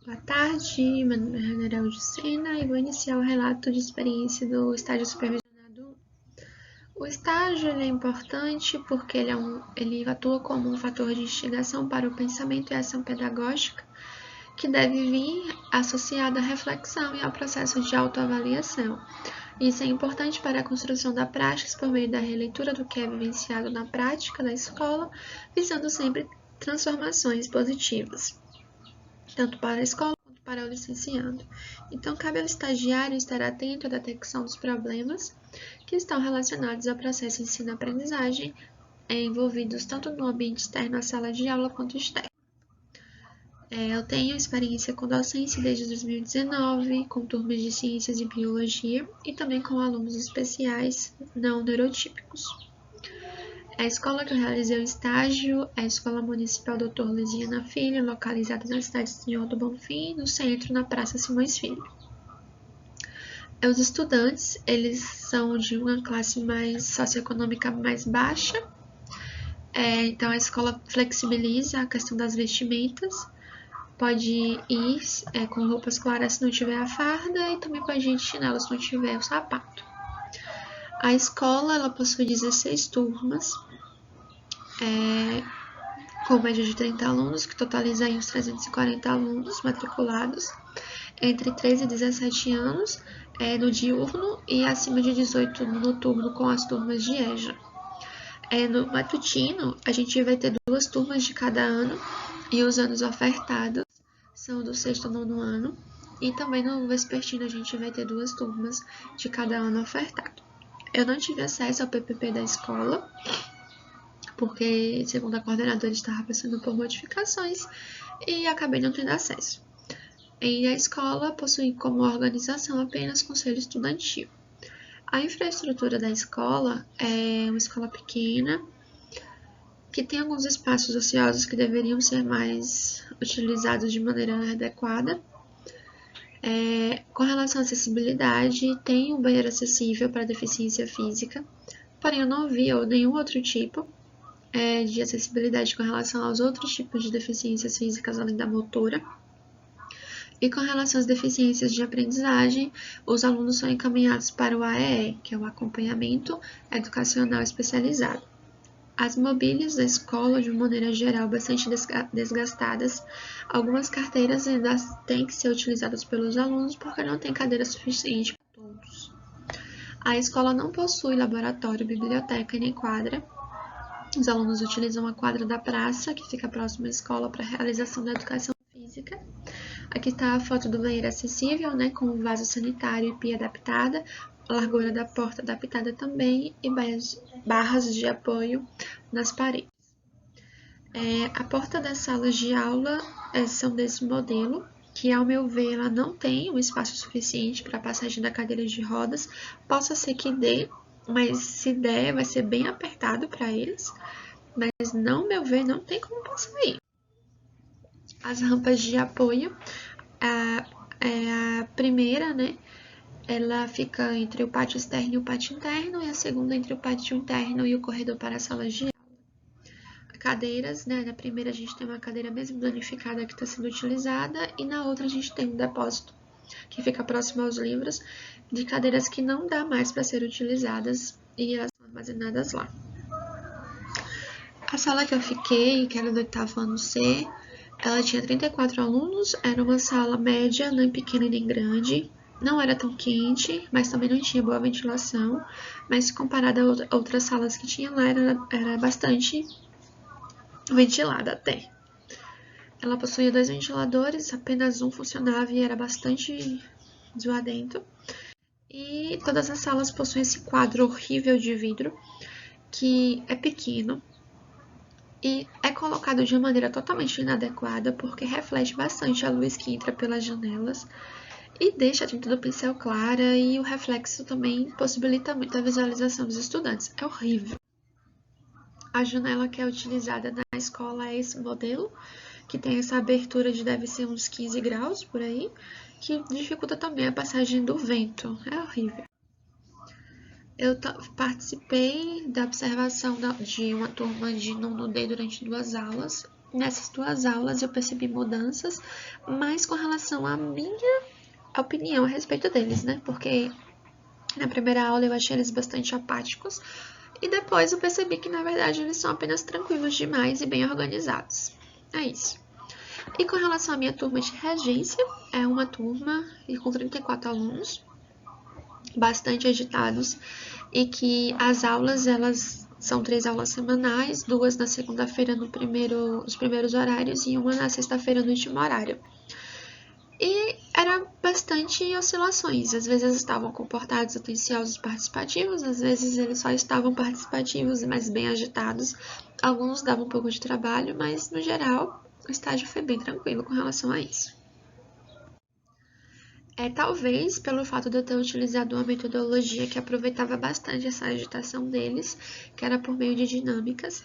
Boa tarde, meu nome é General de Sena e vou iniciar o relato de experiência do estágio supervisionado 1. O estágio é importante porque ele atua como um fator de instigação para o pensamento e a ação pedagógica, que deve vir associado à reflexão e ao processo de autoavaliação. Isso é importante para a construção da prática por meio da releitura do que é vivenciado na prática da escola, visando sempre transformações positivas, tanto para a escola quanto para o licenciando. Então, cabe ao estagiário estar atento à detecção dos problemas que estão relacionados ao processo ensino-aprendizagem, envolvidos tanto no ambiente externo à sala de aula quanto externo. Eu tenho experiência com docência desde 2019, com turmas de ciências e biologia e também com alunos especiais não neurotípicos. A escola que eu realizei o estágio é a Escola Municipal Dr. Luiziana Filho, localizada na cidade de Senhor do Bonfim, no centro, na Praça Simões Filho. Os estudantes, eles são de uma classe socioeconômica mais baixa, então a escola flexibiliza a questão das vestimentas, pode ir com roupas claras se não tiver a farda e também pode ir de chinelo se não tiver o sapato. A escola ela possui 16 turmas, com média de 30 alunos, que totaliza aí uns 340 alunos matriculados, entre 13 e 17 anos no diurno e acima de 18 no noturno, com as turmas de EJA. No matutino, a gente vai ter 2 turmas de cada ano, e os anos ofertados são do 6º ao 9º ano, e também no vespertino a gente vai ter 2 turmas de cada ano ofertado. Eu não tive acesso ao PPP da escola, porque, segundo a coordenadora, estava passando por modificações e acabei não tendo acesso. E a escola possui como organização apenas conselho estudantil. A infraestrutura da escola é uma escola pequena, que tem alguns espaços ociosos que deveriam ser mais utilizados de maneira adequada. Com relação à acessibilidade, tem um banheiro acessível para deficiência física, porém eu não vi nenhum outro tipo de acessibilidade com relação aos outros tipos de deficiências físicas além da motora. E com relação às deficiências de aprendizagem, os alunos são encaminhados para o AEE, que é o Acompanhamento Educacional Especializado. As mobílias da escola, de uma maneira geral, bastante desgastadas. Algumas carteiras ainda têm que ser utilizadas pelos alunos porque não tem cadeira suficiente para todos. A escola não possui laboratório, biblioteca e nem quadra. Os alunos utilizam a quadra da praça, que fica próxima à escola, para a realização da educação física. Aqui está a foto do banheiro acessível, com vaso sanitário e pia adaptada, a largura da porta adaptada também e barras de apoio nas paredes. A porta das salas de aula são desse modelo, que ao meu ver ela não tem um espaço suficiente para a passagem da cadeira de rodas. Possa ser que dê, mas se der vai ser bem apertado para eles, mas ao meu ver não tem como passar aí. As rampas de apoio, a primeira, ela fica entre o pátio externo e o pátio interno, e a segunda entre o pátio interno e o corredor para a sala de aula. Cadeiras, na primeira a gente tem uma cadeira mesmo danificada que está sendo utilizada, e na outra a gente tem um depósito que fica próximo aos livros, de cadeiras que não dá mais para ser utilizadas e elas são armazenadas lá. A sala que eu fiquei, que era do 8º ano C, ela tinha 34 alunos, era uma sala média, nem pequena nem grande, não era tão quente, mas também não tinha boa ventilação, mas comparada a outras salas que tinha lá, era bastante ventilada até. Ela possuía 2 ventiladores, apenas um funcionava e era bastante zoadento. E todas as salas possuem esse quadro horrível de vidro, que é pequeno e é colocado de uma maneira totalmente inadequada, porque reflete bastante a luz que entra pelas janelas e deixa a tinta do pincel clara, e o reflexo também possibilita muito a visualização dos estudantes. É horrível. A janela que é utilizada na escola é esse modelo, que tem essa abertura de deve ser uns 15 graus por aí, que dificulta também a passagem do vento. É horrível. Eu participei da observação de uma turma de 9º D durante 2 aulas. nessas 2 aulas eu percebi mudanças, mas com relação à minha opinião a respeito deles, né? Porque na primeira aula eu achei eles bastante apáticos e depois eu percebi que na verdade eles são apenas tranquilos demais e bem organizados. É isso. E com relação à minha turma de regência, é uma turma com 34 alunos, bastante agitados, e que as aulas, elas são 3 aulas semanais, 2 na segunda-feira nos primeiros horários e uma na sexta-feira no último horário. E era bastante oscilações, às vezes estavam comportados, atenciosos, participativos, às vezes eles só estavam participativos, mas bem agitados. Alguns davam um pouco de trabalho, mas no geral o estágio foi bem tranquilo com relação a isso. Talvez pelo fato de eu ter utilizado uma metodologia que aproveitava bastante essa agitação deles, que era por meio de dinâmicas,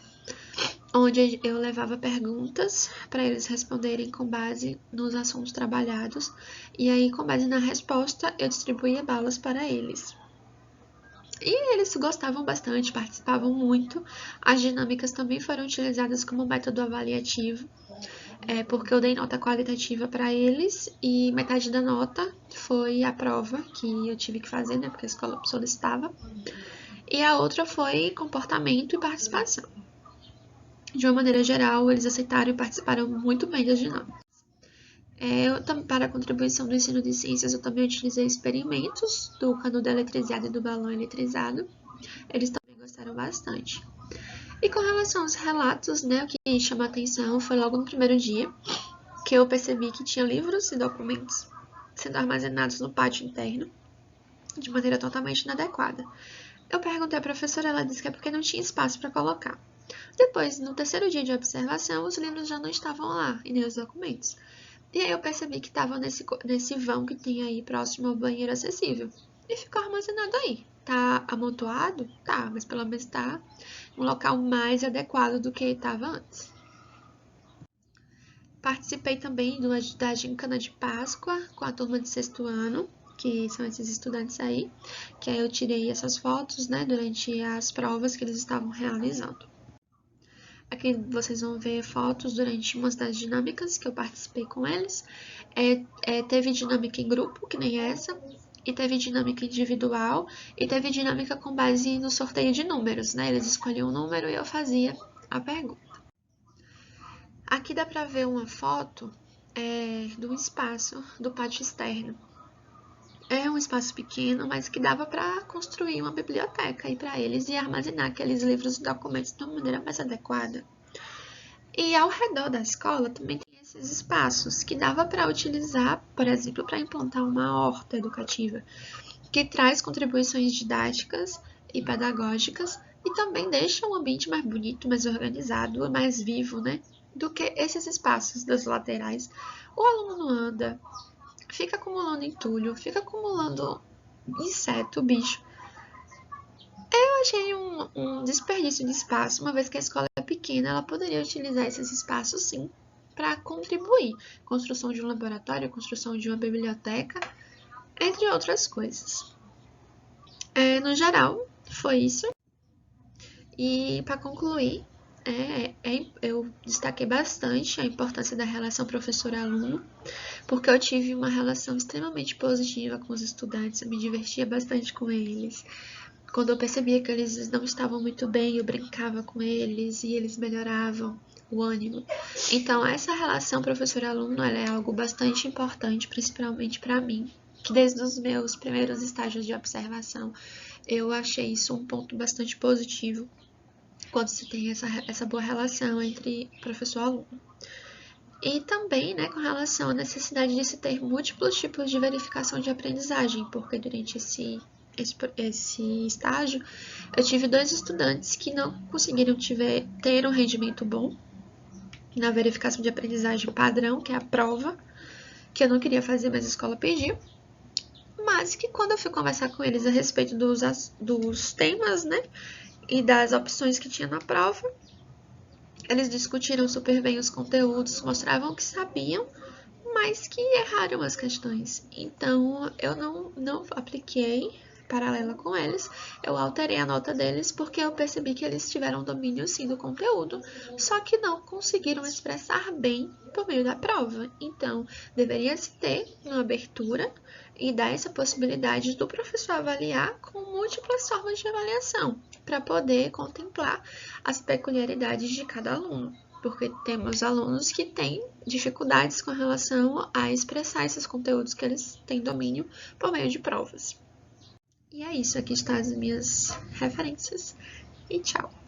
onde eu levava perguntas para eles responderem com base nos assuntos trabalhados, e aí, com base na resposta, eu distribuía balas para eles. E eles gostavam bastante, participavam muito. As dinâmicas também foram utilizadas como método avaliativo, porque eu dei nota qualitativa para eles e metade da nota foi a prova que eu tive que fazer, né, porque a escola solicitava, e a outra foi comportamento e participação. De uma maneira geral, eles aceitaram e participaram muito bem das dinâmicas. Para a contribuição do ensino de ciências, eu também utilizei experimentos do canudo eletrizado e do balão eletrizado. Eles também gostaram bastante. E com relação aos relatos, né, o que chamou a atenção foi logo no primeiro dia, que eu percebi que tinha livros e documentos sendo armazenados no pátio interno, de maneira totalmente inadequada. Eu perguntei à professora, ela disse que é porque não tinha espaço para colocar. Depois, no terceiro dia de observação, os livros já não estavam lá, e nem os documentos. E aí eu percebi que estava nesse vão que tem aí próximo ao banheiro acessível. E ficou armazenado aí. Tá amontoado? Tá, mas pelo menos tá um local mais adequado do que estava antes. Participei também da gincana de Páscoa com a turma de 6º ano, que são esses estudantes aí, que aí eu tirei essas fotos, né, durante as provas que eles estavam realizando. Aqui vocês vão ver fotos durante uma das dinâmicas que eu participei com eles. Teve dinâmica em grupo, que nem essa, e teve dinâmica individual, e teve dinâmica com base no sorteio de números, né? Eles escolhiam um número e eu fazia a pergunta. Aqui dá para ver uma foto do espaço do pátio externo. É um espaço pequeno, mas que dava para construir uma biblioteca aí para eles e armazenar aqueles livros e documentos de uma maneira mais adequada. E ao redor da escola também tem esses espaços que dava para utilizar, por exemplo, para implantar uma horta educativa, que traz contribuições didáticas e pedagógicas e também deixa o ambiente mais bonito, mais organizado, mais vivo, né? Do que esses espaços das laterais. O aluno não anda, fica acumulando entulho, fica acumulando inseto, bicho. Eu achei um desperdício de espaço, uma vez que a escola é pequena, ela poderia utilizar esses espaços sim para contribuir. Construção de um laboratório, construção de uma biblioteca, entre outras coisas. No geral, foi isso. E para concluir, eu destaquei bastante a importância da relação professor-aluno, porque eu tive uma relação extremamente positiva com os estudantes, eu me divertia bastante com eles. Quando eu percebia que eles não estavam muito bem, eu brincava com eles e eles melhoravam o ânimo. Então, essa relação professor-aluno é algo bastante importante, principalmente para mim, que desde os meus primeiros estágios de observação, eu achei isso um ponto bastante positivo quando se tem essa boa relação entre professor e aluno. E também, né, com relação à necessidade de se ter múltiplos tipos de verificação de aprendizagem, porque durante esse estágio eu tive 2 estudantes que não conseguiram ter um rendimento bom na verificação de aprendizagem padrão, que é a prova, que eu não queria fazer, mas a escola pediu, mas que quando eu fui conversar com eles a respeito dos temas, né, e das opções que tinha na prova, eles discutiram super bem os conteúdos, mostravam que sabiam, mas que erraram as questões. Então, eu não apliquei paralela com eles, eu alterei a nota deles porque eu percebi que eles tiveram domínio sim do conteúdo, só que não conseguiram expressar bem por meio da prova. Então, deveria-se ter uma abertura e dar essa possibilidade do professor avaliar com múltiplas formas de avaliação, para poder contemplar as peculiaridades de cada aluno, porque temos alunos que têm dificuldades com relação a expressar esses conteúdos que eles têm domínio por meio de provas. E é isso, aqui estão as minhas referências e tchau!